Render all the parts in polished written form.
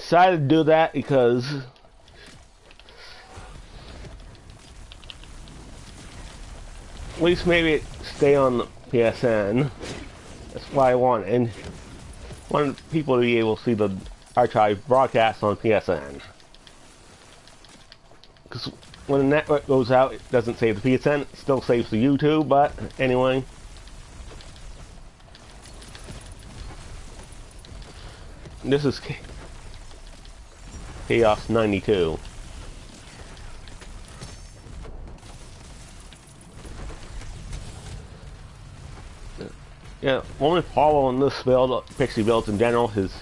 decided to do that because at least maybe it stay on the PSN. That's why I wanted people to be able to see the archive broadcast on PSN. Because when the network goes out, it doesn't save the PSN, it still saves the YouTube, but anyway. This is Chaos 92. Yeah, only problem in this build, Pixie builds in general, is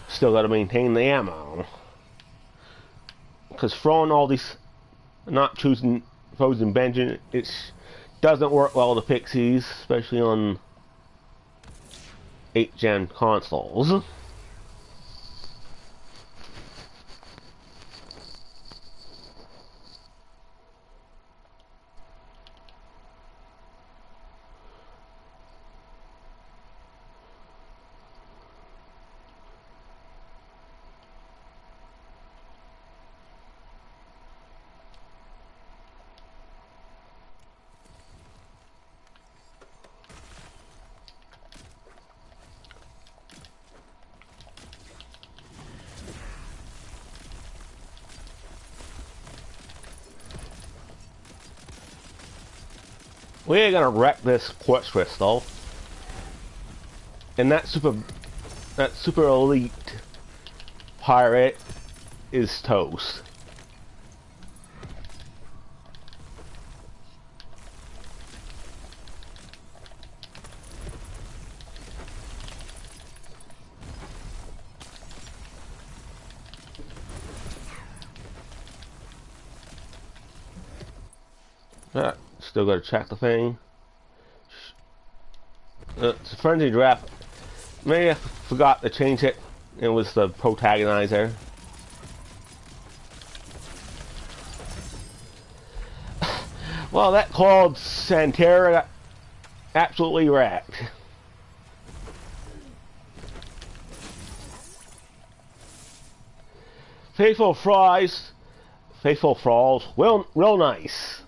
still got to maintain the ammo. Because throwing all these, not choosing frozen bench, it doesn't work well with the Pixies, especially on 8th gen consoles. We're gonna wreck this quartz crystal, and that super elite pirate is toast. Still gotta check the thing. It's a frenzy draft. Maybe I forgot to change it. It was the protagonizer. Well, that called Santera got absolutely wrecked. Faithful fries, faithful thralls, real nice.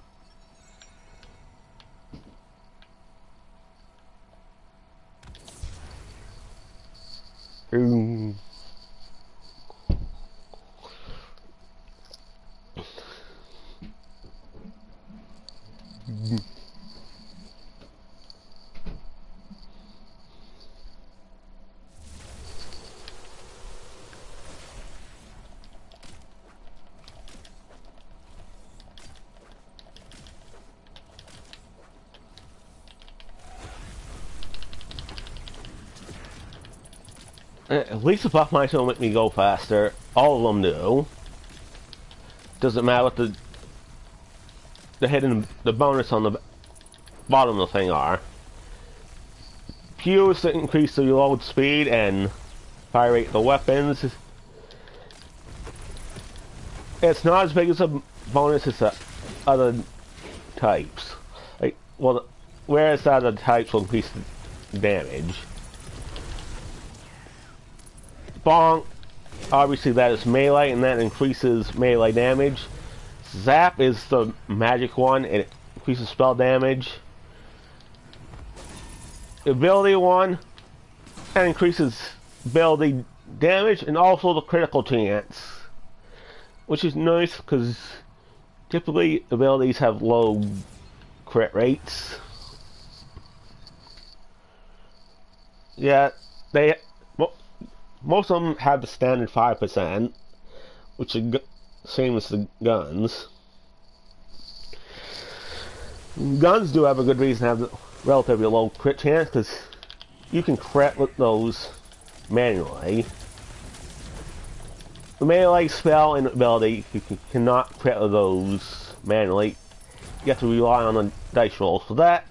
At least the buff might will make me go faster. All of them do. Doesn't matter what the hidden bonus on the bottom of the thing are. Q is to increase the load speed and fire rate of the weapons. It's not as big as a bonus as the other types. Like, well, whereas the other types will increase the damage. Bonk, obviously that is melee, and that increases melee damage. Zap is the magic one, and it increases spell damage. Ability one, that increases ability damage, and also the critical chance. Which is nice, because typically abilities have low crit rates. Yeah, most of them have the standard 5%, which is same as the guns. Guns do have a good reason to have the relatively low crit chance, because you can crit with those manually. The melee spell and ability, you cannot crit with those manually. You have to rely on the dice rolls for that.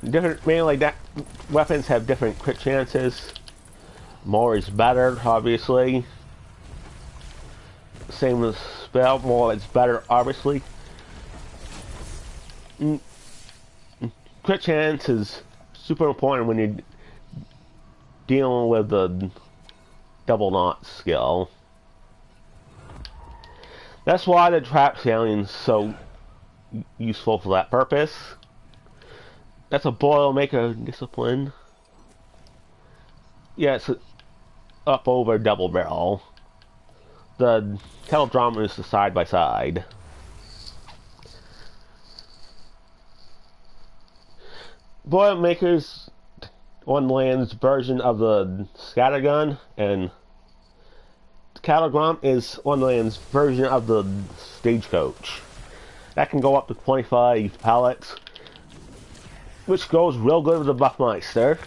Different melee weapons have different crit chances. More is better, obviously. Same as spell, more is better, obviously. Crit chance is super important when you're dealing with the double knot skill. That's why the trap salion's so useful for that purpose. That's a Boilermaker discipline. Yeah, it's up over double barrel. The kettle drum is the side by side. Boilermaker's Wonderlands version of the scattergun, and the kettle drum is Wonderlands version of the stagecoach. That can go up to 25 pallets, which goes real good with the Buffmeister.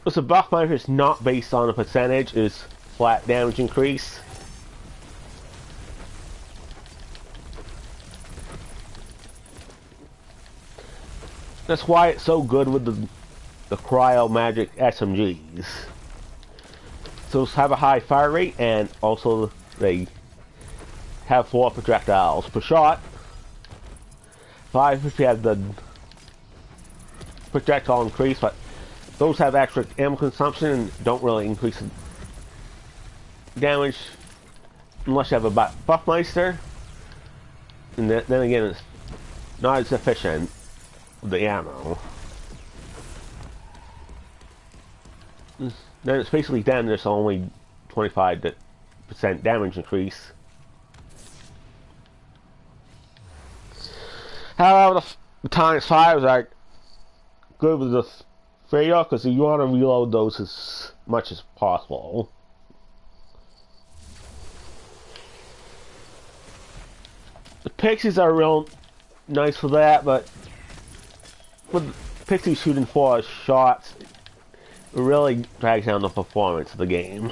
But the Buffmeister is not based on a percentage, it's flat damage increase. That's why it's so good with the Cryo Magic SMGs. Those have a high fire rate, and also they have 4 projectiles per shot. 5 if you have the projectile increase, but those have extra ammo consumption and don't really increase damage unless you have a Buffmeister. And then again, it's not as efficient with the ammo. Then it's basically then there's only 25% damage increase. However, the times 5s are good with the Freya because you want to reload those as much as possible. The Pixies are real nice for that, but with Pixie shooting 4 shots, it really drags down the performance of the game.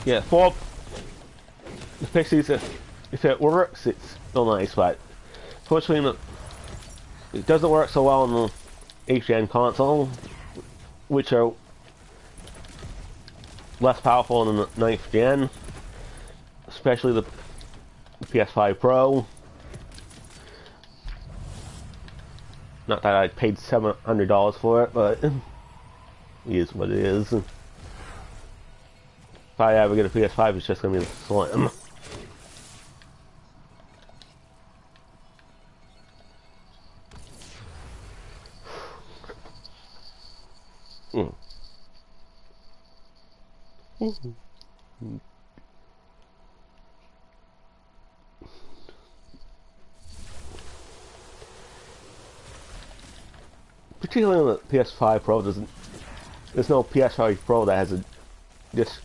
Yeah, for the Pixies, if it works, it's still nice, but unfortunately, it doesn't work so well on the 8th gen console, which are less powerful than the 9th gen, especially the PS5 Pro. Not that I paid $700 for it, but it is what it is. If I ever get a PS5, it's just going to be slim. Particularly on the PS5 Pro, there's no PS5 Pro that has a disc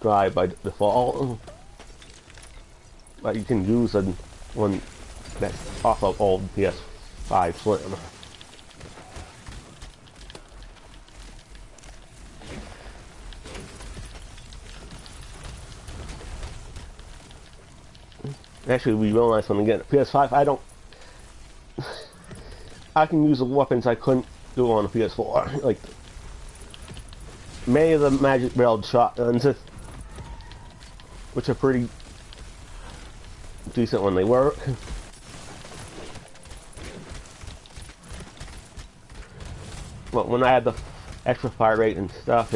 drive by default, but you can use one that's off of old PS5 Slim. Actually, we realize when we get a PS5, I can use the weapons I couldn't do on a PS4, like many of the magic barreled shotguns, which are pretty decent when they work. But when I had the extra fire rate and stuff,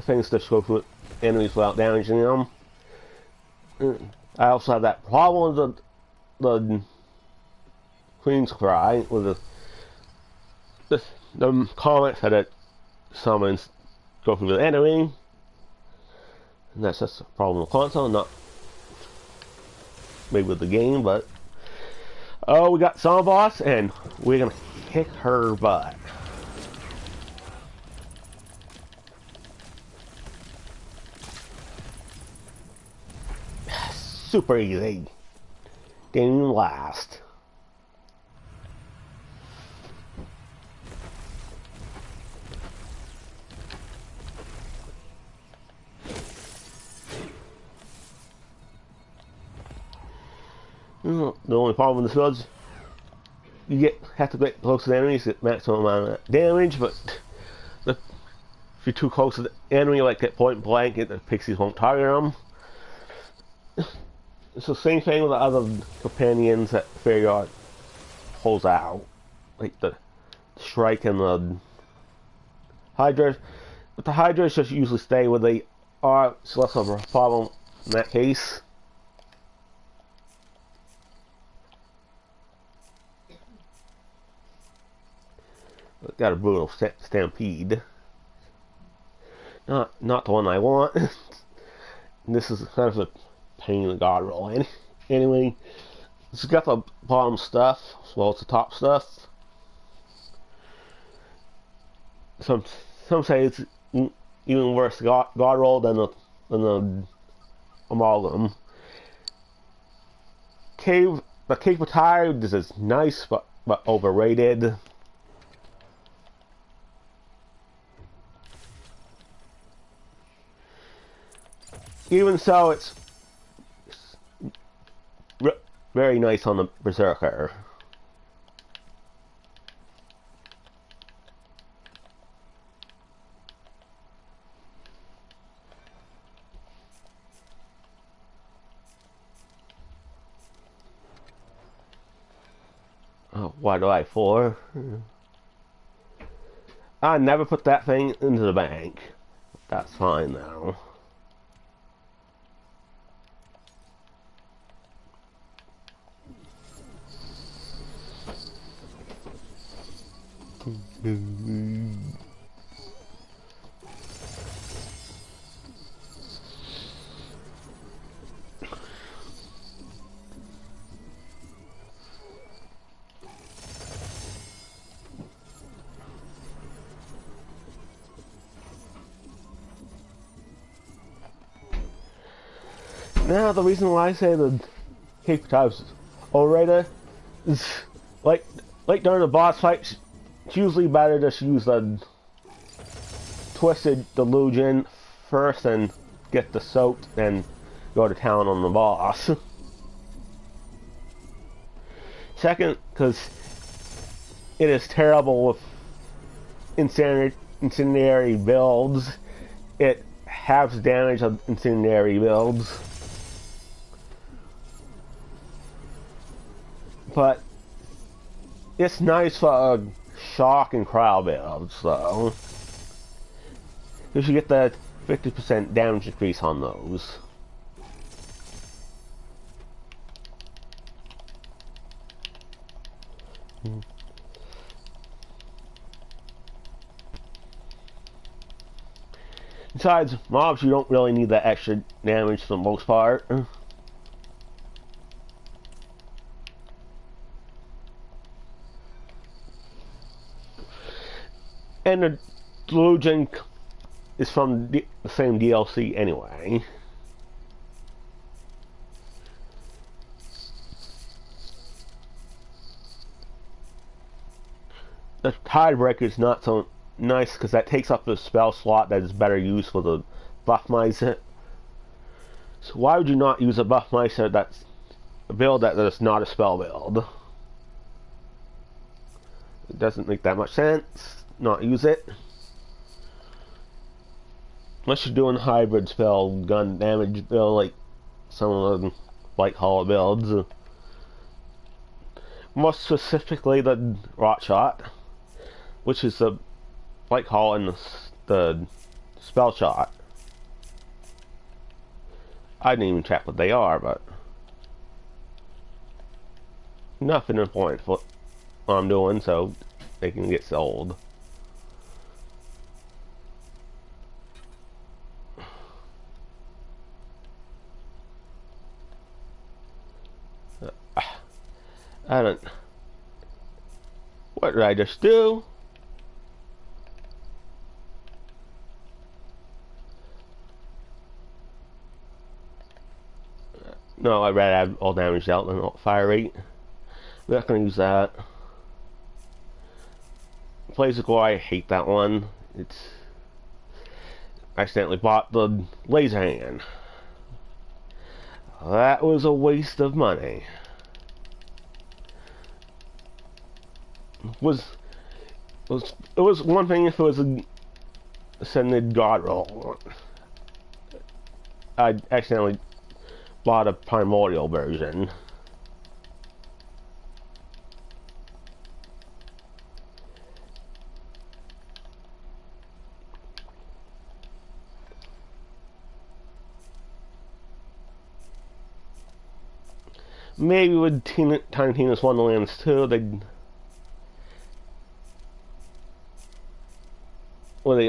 things just go through enemies without damaging them. I also have that problem with the Queen's Cry, with the comments that it summons go through the enemy. And that's just a problem with the console, not maybe with the game, but oh, we got Summer Boss, and we're gonna kick her butt. Super easy. Didn't even last. The only problem with this build is you have to get close to the enemies to get maximum amount of damage, but if you're too close to the enemy, like at point blank, the Pixies won't target them. It's the same thing with the other companions that Fairyard pulls out. Like the Strike and the Hydras. But the Hydras just usually stay where they are. It's less of a problem in that case. Got a brutal stampede. Not the one I want. This is kind of a pain in the god roll. Anyway, it's got the bottom stuff as well as the top stuff. Some say it's even worse god roll than the amalgam. The cave attire, this is nice but overrated. Even so, it's very nice on the Berserker. Oh, why do I for? I never put that thing into the bank. That's fine now. Now the reason why I say the cave types overrated is like during the boss fights, it's usually better to use the Twisted Delusion first and get the soap, then go to town on the boss. Second, because it is terrible with incendiary builds. It halves damage of incendiary builds. But it's nice for shock and crowd builds, though. You should get that 50% damage increase on those. Besides, mobs, you don't really need that extra damage for the most part. And the Delusion is from the same DLC anyway. The Tidebreaker is not so nice because that takes up the spell slot that is better used for the Buffmeister. So why would you not use a Buffmeister that's a build that is not a spell build? It doesn't make that much sense. Not use it unless you're doing hybrid spell gun damage build like some of the Light Hollow builds, more specifically the Rot Shot, which is the Light Hollow and the Spell Shot. I didn't even check what they are, but nothing important for what I'm doing, so they can get sold. I don't... What did I just do? No, I'd rather have all damage dealt than fire rate. We're not going to use that. Blaze of Glory, I hate that one. It's... I accidentally bought the laser hand. That was a waste of money. It was one thing if it was a ascended god roll. I accidentally bought a primordial version. Maybe with Tiny Tina's Wonderlands 2, they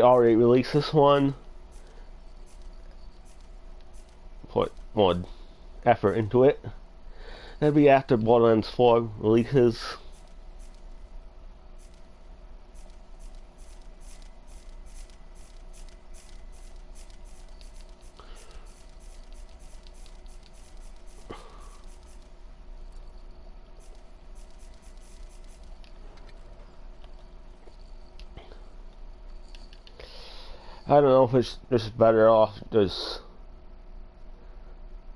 already released this one, put more effort into it. That'd be after Borderlands 4 releases. I don't know if it's just better off just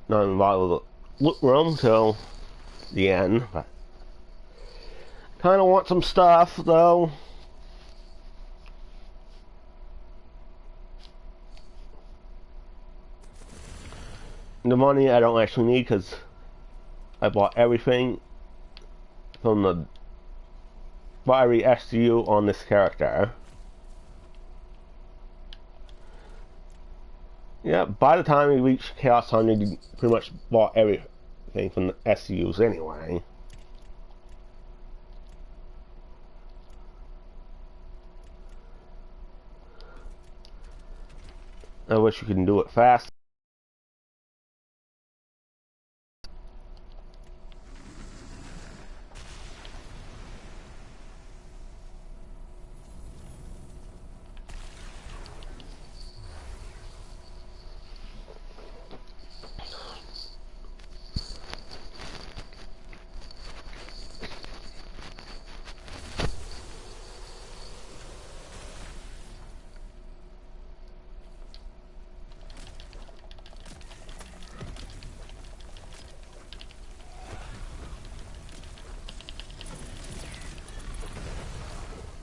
not involved with the loot room till the end, but kind of want some stuff though. The money I don't actually need because I bought everything from the every SU on this character. Yeah, by the time we reach Chaos 100, you pretty much bought everything from the SUs anyway. I wish you could do it fast.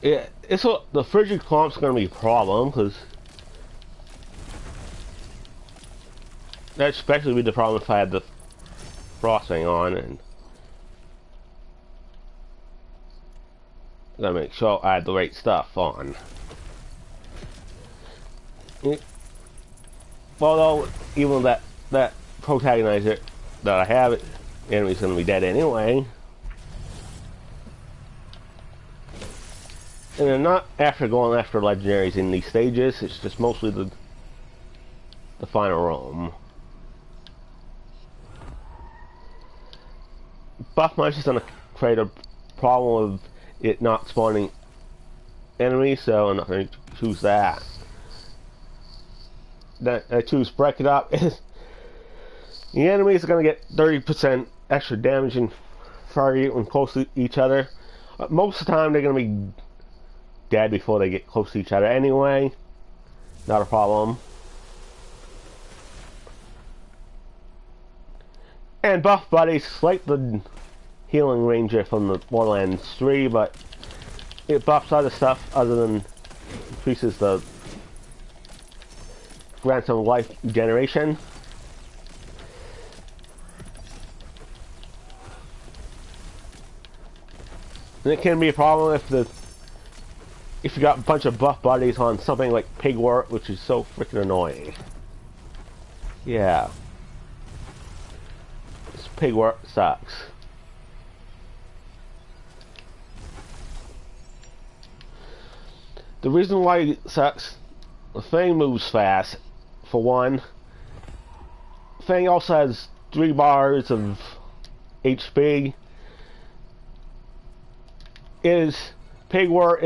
Yeah, the frigid clump's gonna be a problem because that'd especially be the problem if I had the frosting on, and gotta make sure I had the right stuff on. Although even that protagonizer that I have, the enemy's gonna be dead anyway. And they're not after going after legendaries in these stages, it's just mostly the final room. Buff Mice is going to create a problem of it not spawning enemies, so I'm not going to choose that. Then I choose Break It Up. The enemies are going to get 30% extra damage and fire you when close to each other. Most of the time they're going to be dead before they get close to each other anyway. Not a problem. And buff buddies, like the healing ranger from the Borderlands 3, but it buffs other stuff other than increases the ransom life generation. And it can be a problem if you got a bunch of buff buddies on something like Pigwort, which is so freaking annoying. Yeah. This Pigwort sucks. The reason why it sucks, the thing moves fast, for one. The thing also has 3 bars of HP. Pigwort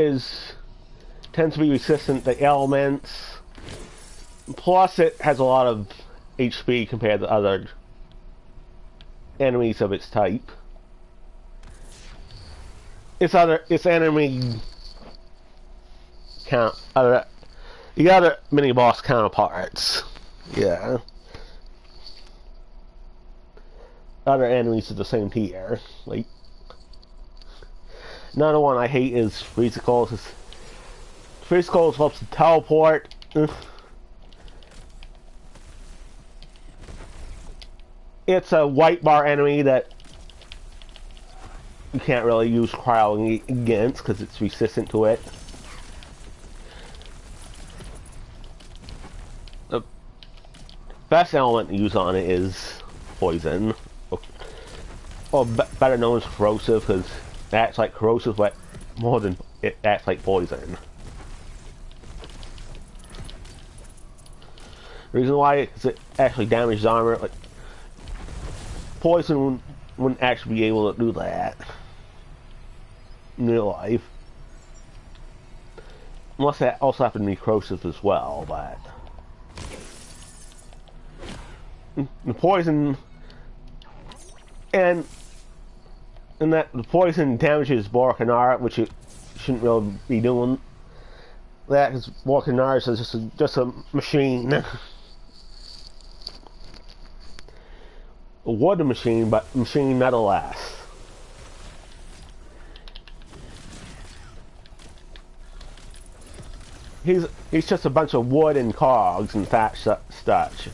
tends to be resistant to elements. Plus, it has a lot of HP compared to other enemies of its type. Its enemy the other mini boss counterparts. Yeah. Other enemies of the same tier. Like, another one I hate is Freezicles. Freezicles loves to teleport. It's a white bar enemy that you can't really use cryo against because it's resistant to it. The best element to use on it is poison, or better known as corrosive, because it acts like corrosive, but more than it acts like poison. The reason why is it actually damages armor. Like, poison wouldn't actually be able to do that in real life, unless that also happened to be corrosive as well. But the poison and that the poison damages Borderlands, which it shouldn't really be doing. That is Borderlands is just a machine. A wood machine, but machine nonetheless. He's just a bunch of wood and cogs and fat such.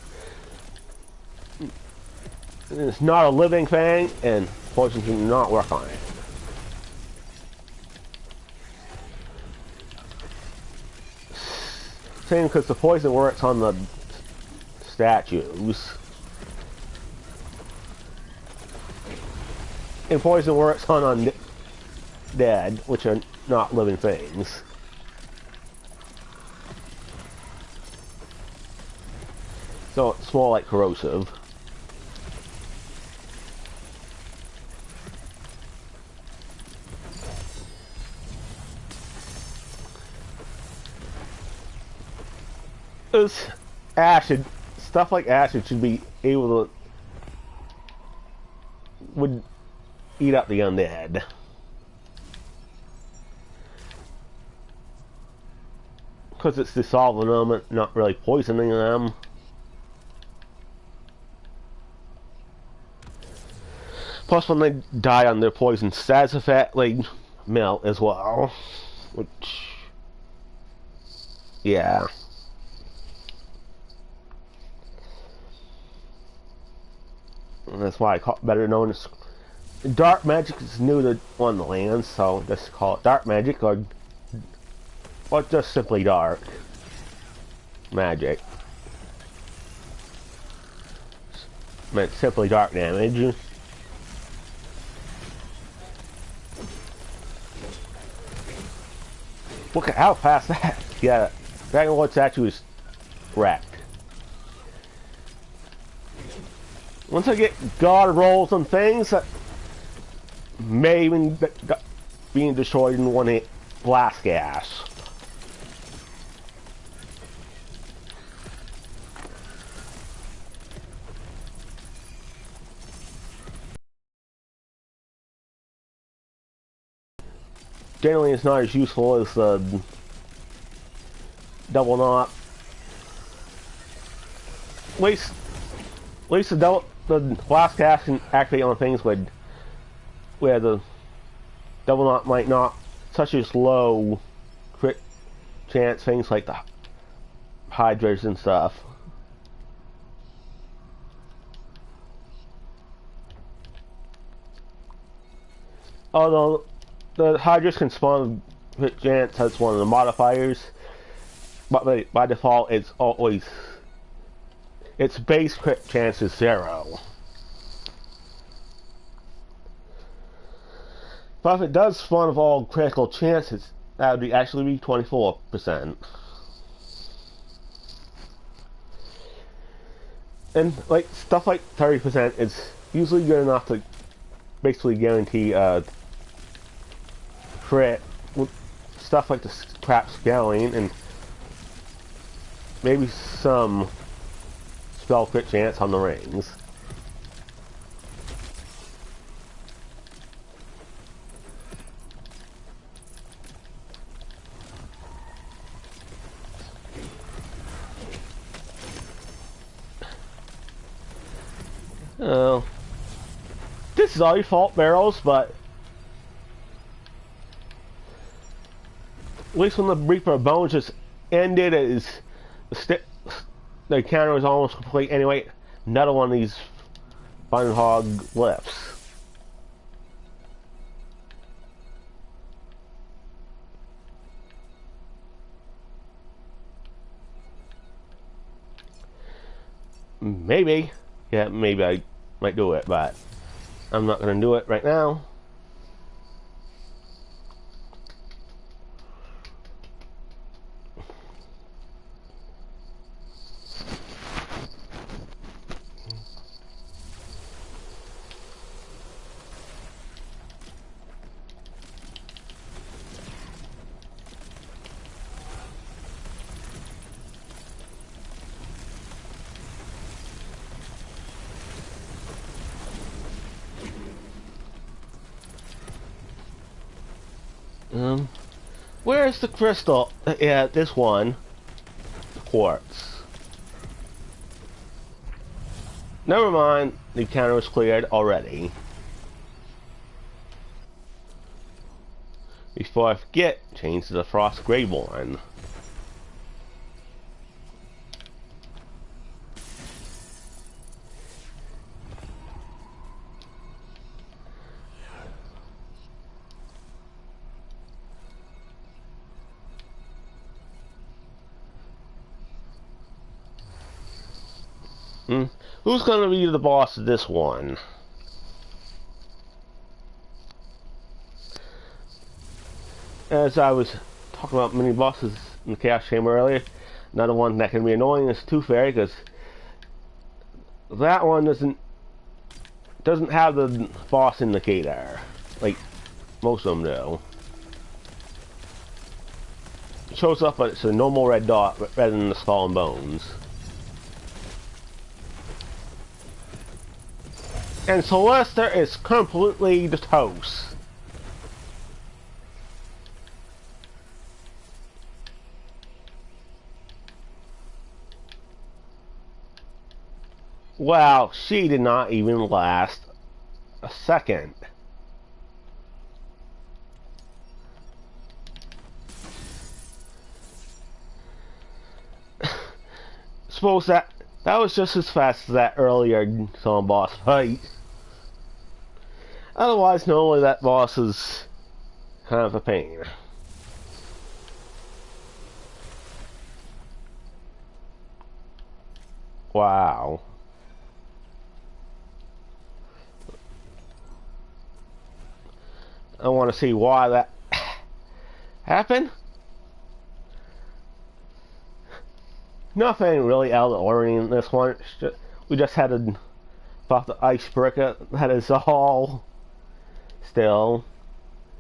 It's not a living thing, and poison can not work on it. Same because the poison works on the statues. And poison works on undead, which are not living things. So it's more like corrosive. This acid, stuff like acid should be able to would eat up the undead. Because it's dissolving them and not really poisoning them. Plus when they die on their poison status effect, they melt as well. Which, yeah. And that's why I call it better known as dark magic. Is new to Wonderlands, so just call it dark magic, or just simply dark magic. Meant simply dark damage. Look at how fast that. Yeah, Dragon Lord statue is wrecked. Once I get guard rolls on things that may even being destroyed in one hit blast gas. Generally, it's not as useful as the double knot. At least the blast gas can activate on things where the double knot might not, such as low crit chance things like the hydras and stuff. Although the hydras can spawn crit chance as one of the modifiers, but by default it's always its base crit chance is 0. But if it does spawn of all critical chances, that would actually be 24%. And like stuff like 30% is usually good enough to basically guarantee crit with stuff like the crap scaling and maybe some spell crit chance on the rings. Oh, this is all your fault, barrels, but at least when the Reaper of Bones just ended, is the encounter was almost complete anyway. Another one of these Fun Hog lifts. Maybe. Yeah, maybe I might do it, but I'm not going to do it right now. Where's the crystal? Yeah, this one. Quartz. Never mind, the counter was cleared already. Before I forget, change to the Frost Grey one. Who's gonna be the boss of this one? As I was talking about mini bosses in the Chaos Chamber earlier, another one that can be annoying is Tooth Fairy, because that one doesn't have the boss indicator like most of them do. It shows up, but it's a normal red dot rather than the skull and bones. And Celesta is completely the toast. Wow, she did not even last a second. Suppose that was just as fast as that earlier Zone boss fight. Otherwise, normally that boss is kind of a pain. Wow. I want to see why that happened. Nothing really out of the ordinary in this one. We just had to pop the icebreaker. That is all. Still,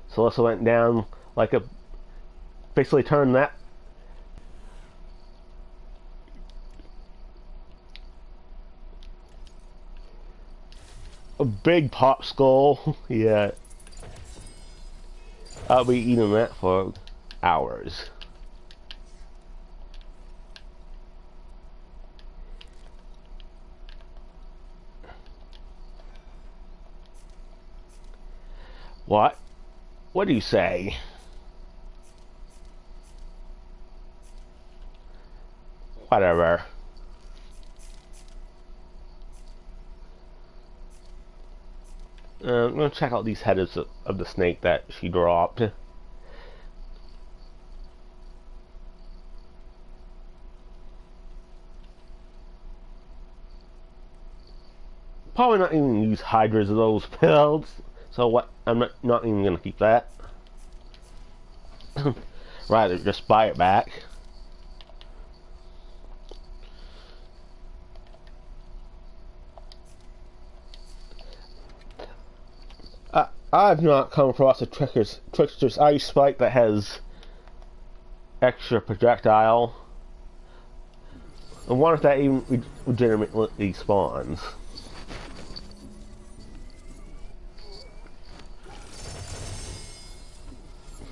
Celeste went down like a. Basically turned that. A big pop skull. Yeah. I'll be eating that for hours. What? What do you say? Whatever. I'm gonna check out these heads of the snake that she dropped. Probably not even use hydras of those pills. So what? I'm not even gonna keep that. Rather just buy it back. I've not come across a trickster's ice spike that has extra projectile. I wonder if that even legitimately spawns.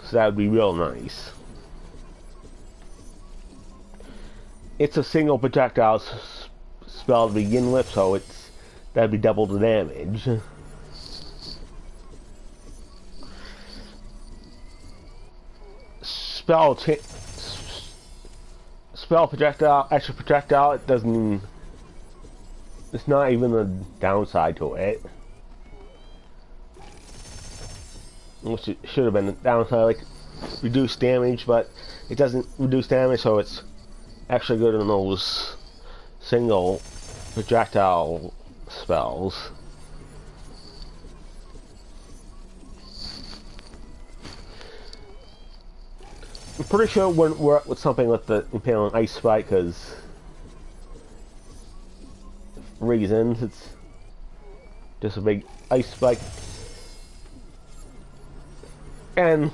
So that would be real nice. It's a single projectile spell to begin with, so that'd be double the damage. Spell projectile, extra projectile, it doesn't it's not even a downside to it. Which it should have been a downside, like reduced damage, but it doesn't reduce damage, so it's actually good in those single projectile spells. I'm pretty sure it wouldn't work with something like the Impaling Ice Spike, because reasons, it's just a big ice spike. And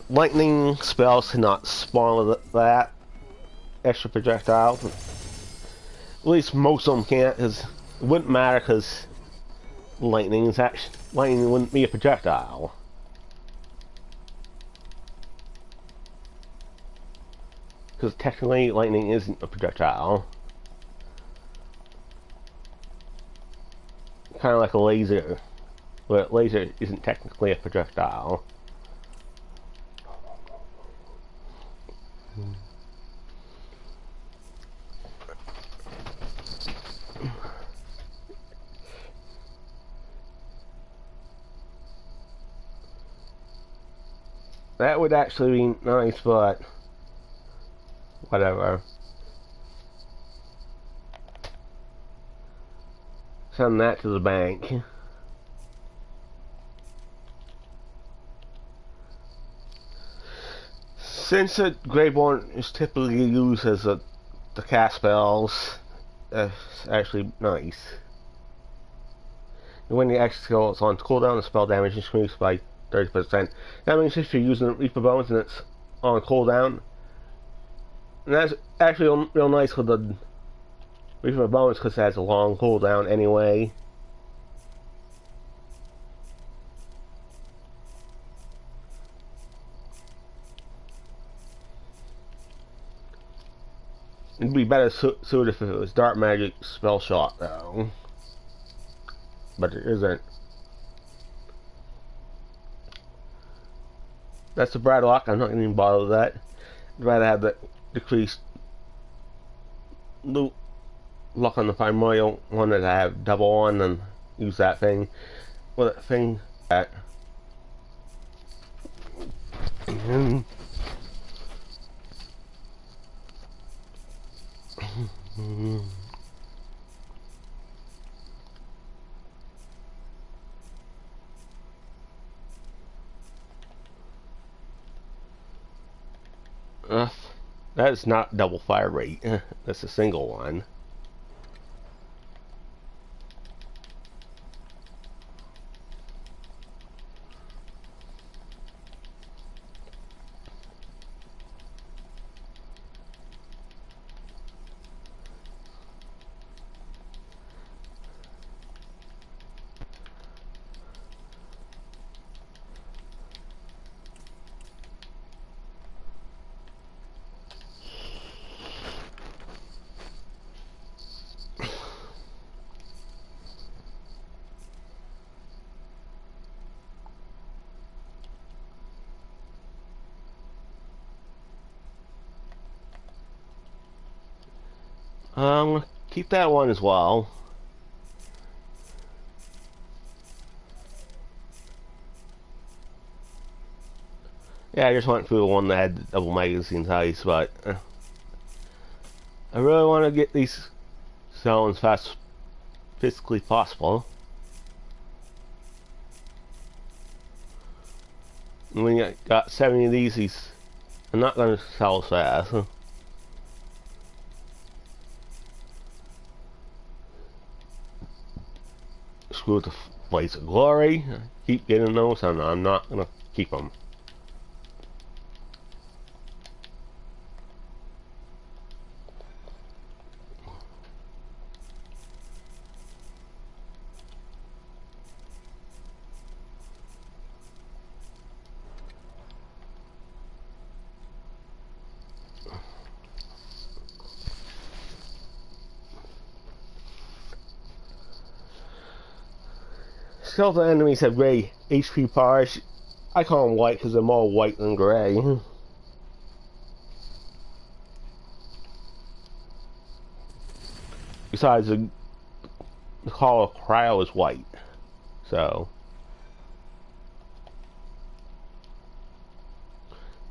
lightning spells cannot spawn with that extra projectile. At least most of them can't, because it wouldn't matter, because lightning wouldn't be a projectile. Because technically, lightning isn't a projectile. Kind of like a laser, but a laser isn't technically a projectile. That would actually be nice, but whatever. Send that to the bank. Since a Greyborn is typically used as the cast spells, that's actually nice. When the extra skill is on cooldown, the spell damage increased by 30%. That means if you're using Reaper Bones and it's on cooldown, and that's actually real nice with the Reaper Bones, because it has a long cooldown anyway. It'd be better suited if it was Dark Magic Spell Shot, though. But it isn't. That's the Bradlock. I'm not going to even bother with that. I'd rather have that decreased loot luck on the primordial one that I have double on than use that thing. Well, that thing that. That is not double fire rate. That's a single one. Keep that one as well. Yeah, I just went through the one that had double magazine size, but I really want to get these selling as fast as physically possible. And when you got 70 of these are not going to sell as fast. Screw the Blaze of Glory. I keep getting those, and I'm not going to keep them. Skeletal enemies have gray HP bars. I call them white because they're more white than gray. Besides, the the color of cryo is white. So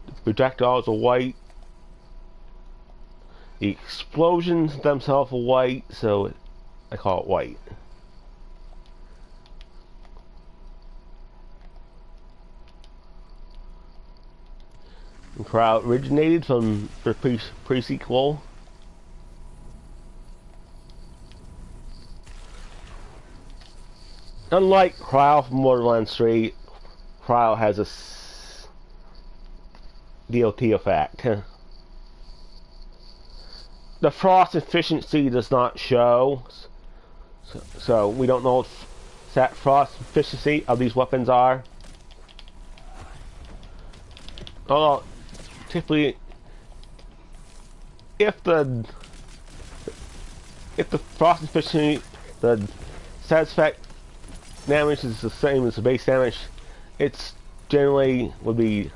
the projectiles are white. The explosions themselves are white, so I call it white. The crowd originated from the pre-sequel. Unlike Cryo from Borderlands 3, Cryo has a DOT effect. The frost efficiency does not show, so we don't know what that frost efficiency of these weapons are. Although, typically, if the frost efficiency, the side effect damage is the same as the base damage, it's generally would be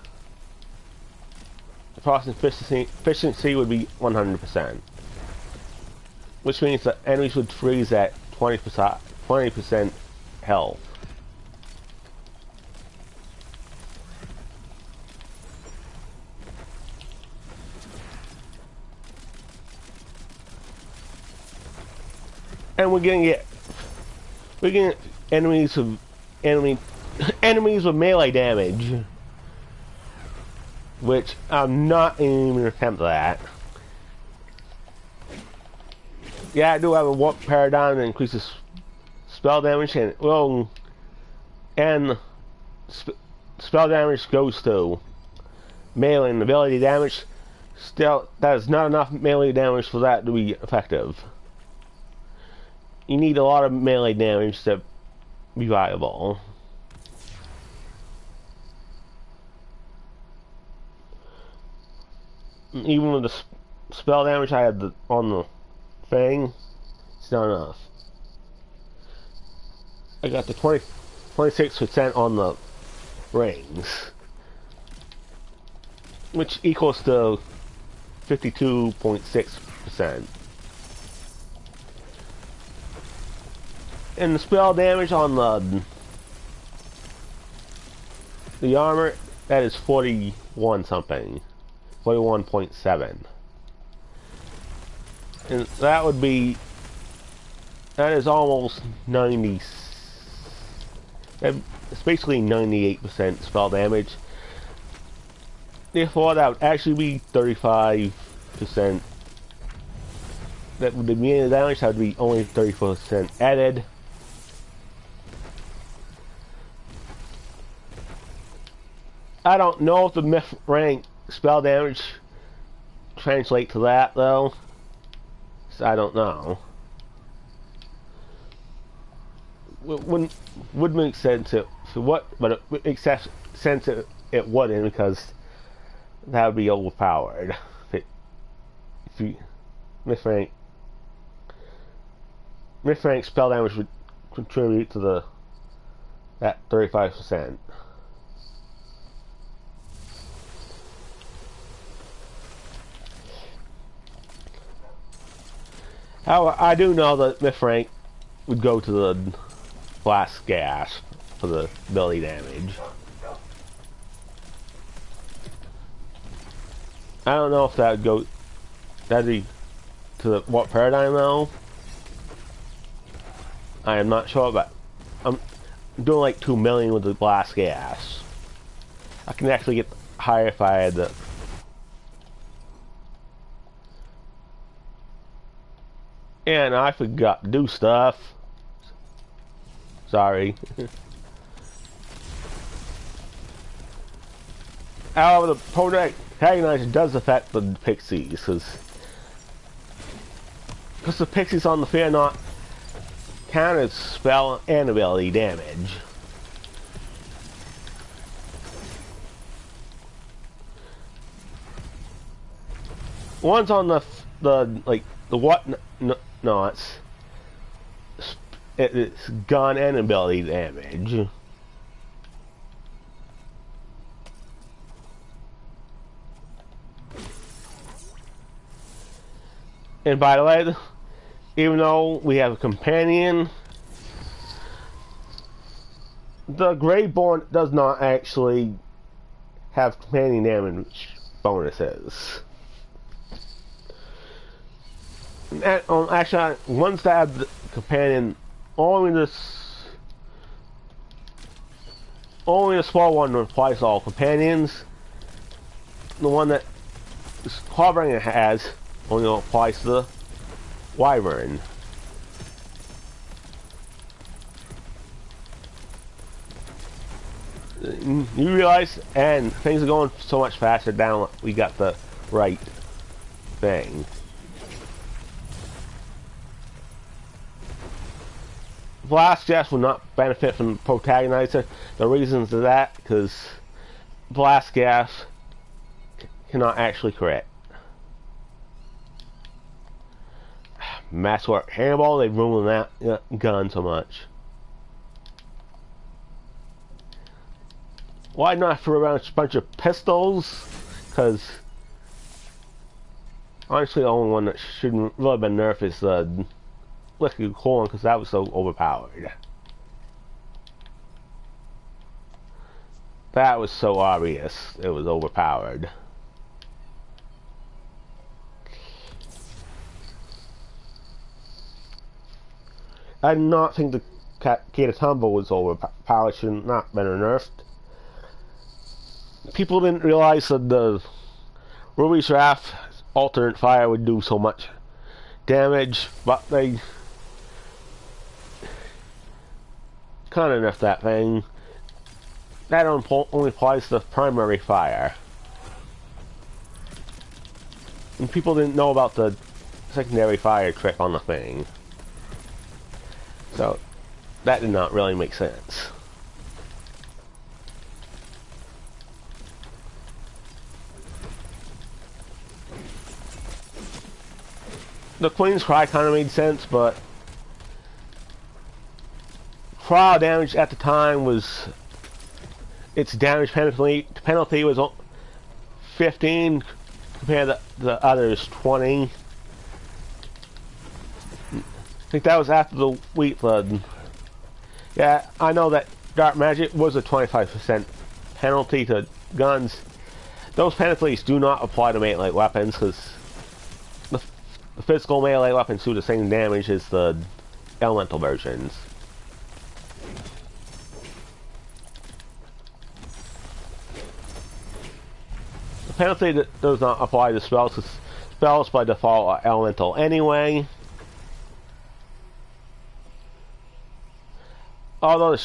the frost efficiency would be 100%, which means that enemies would freeze at 20% health. And we're getting enemies with melee damage, which I'm not even gonna attempt that. Yeah, I do have a warp paradigm that increases spell damage, and spell damage goes to melee and ability damage. Still, that is not enough melee damage for that to be effective. You need a lot of melee damage to be viable. Even with the spell damage I had on the thing, it's not enough. I got the 26% on the rings, which equals to 52.6%. And the spell damage on the armor, that is 41 something, 41.7, and that is almost 90. It's basically 98% spell damage. Therefore, that would actually be 35%. That would be the damage. That would be only 34% added. I don't know if the myth rank spell damage translate to that though. So I don't know. Would make sense but it makes sense it wouldn't, because that would be overpowered. If you myth rank spell damage would contribute to that 35%. However, I do know that myth rank would go to the blast gas for the ability damage. I don't know if that'd be to the what paradigm though. I am not sure, but I'm doing like 2 million with the blast gas. I can actually get higher if I had the. And I forgot to do stuff. Sorry. However, the protagonist does affect the Pixies, because the Pixies on the field not count as spell and ability damage. One's on the whatnots. It's gun and ability damage. And by the way, even though we have a companion, The Greyborn does not actually have companion damage bonuses. Actually, ones that have the companion, only the small one applies to all companions. The one that Harbinger has only applies to the Wyvern. You realize, and things are going so much faster now we got the right thing. Blast gas will not benefit from Protagonizer. The reasons of that, because blast gas cannot actually crit. Masswork Hannibal, they ruined that gun so much. Why not throw around a bunch of pistols? Because honestly, the only one that shouldn't really have been nerfed is the liquid corn, because that was so overpowered. That was so obvious it was overpowered. I do not think the Katatumbo was overpowered. Should not been nerfed. People didn't realize that the Ruby's Wrath alternate fire would do so much damage, but they kind of nerfed that thing. That only applies to the primary fire. And people didn't know about the secondary fire trick on the thing. So that did not really make sense. The Queen's Cry kind of made sense, but cryo damage at the time was, its damage penalty was 15 compared to the others 20. I think that was after the Wheat Flood. Yeah, I know that Dark Magic was a 25% penalty to guns. Those penalties do not apply to melee weapons, because the physical melee weapons do the same damage as the elemental versions. The penalty does not apply to spells, because spells by default are elemental anyway. Although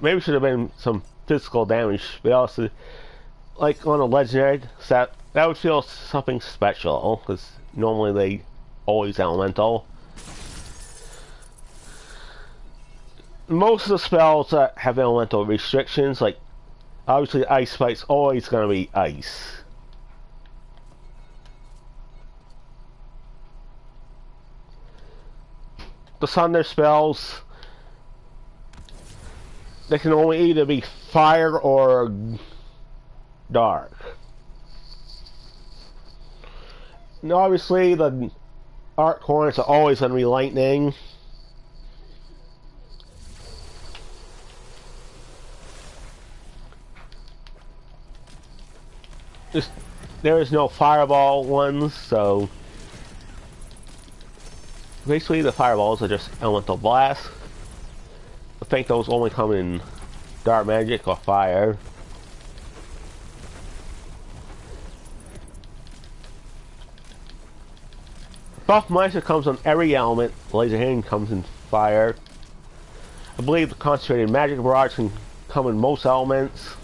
maybe should have been some physical damage spells, like on a legendary set, that would feel something special, because normally they always elemental. Most of the spells that have elemental restrictions, like obviously Ice Spike's always going to be ice. The Thunder spells, they can only either be fire or dark. And obviously the Arc Hornets are always going to be lightning. There is no fireball ones, so basically the fireballs are just elemental blasts. I think those only come in Dark Magic or Fire. Buff Meister comes on every element. Laser Hand comes in Fire. I believe the Concentrated Magic Barrage can come in most elements.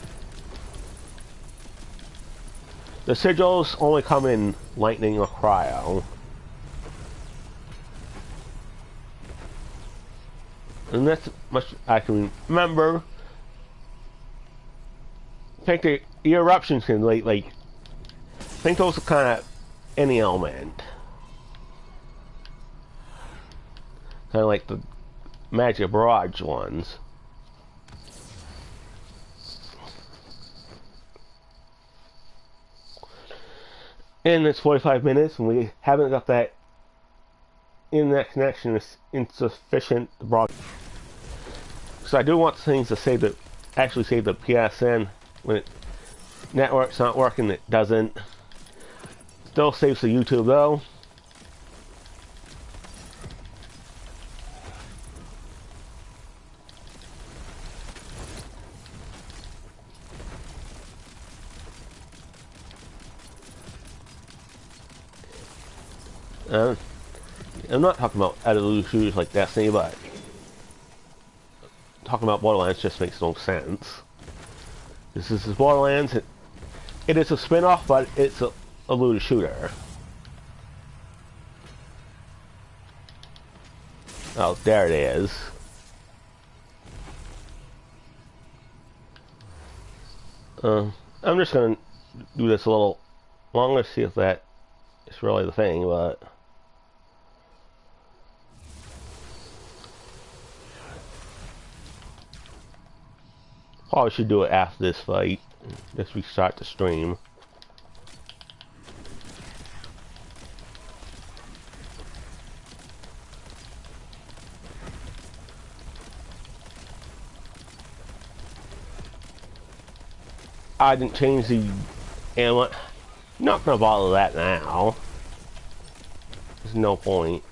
The Sigils only come in Lightning or Cryo. And that's much I can remember. I think the Eruptions can like I think those are kind of any element. Kind of like the Magic Barrage ones. And it's 45 minutes and we haven't got that internet connection is insufficient to broadcast. So I do want things to save the, actually save the PSN when it, network's not working. It doesn't. Still saves the YouTube though. I'm not talking about other loot shooters like Destiny, but talking about Borderlands just makes no sense. This is Borderlands. It is a spin-off, but it's a looter shooter. Oh, there it is. I'm just gonna do this a little longer, see if that is really the thing, but probably should do it after this fight. Just restart the stream. I didn't change the ammo. Not gonna bother that now. There's no point.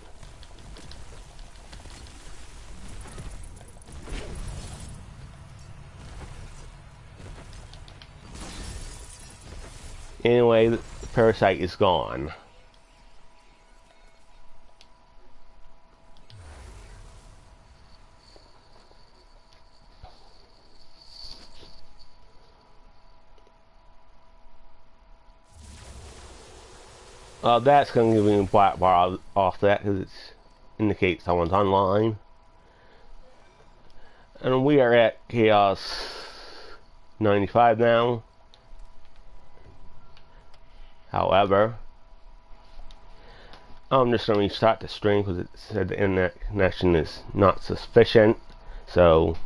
Anyway, the parasite is gone. That's going to give me a black bar off that because it indicates someone's online. And we are at Chaos 95 now. However, I'm just going to restart the stream because it said the internet connection is not sufficient. So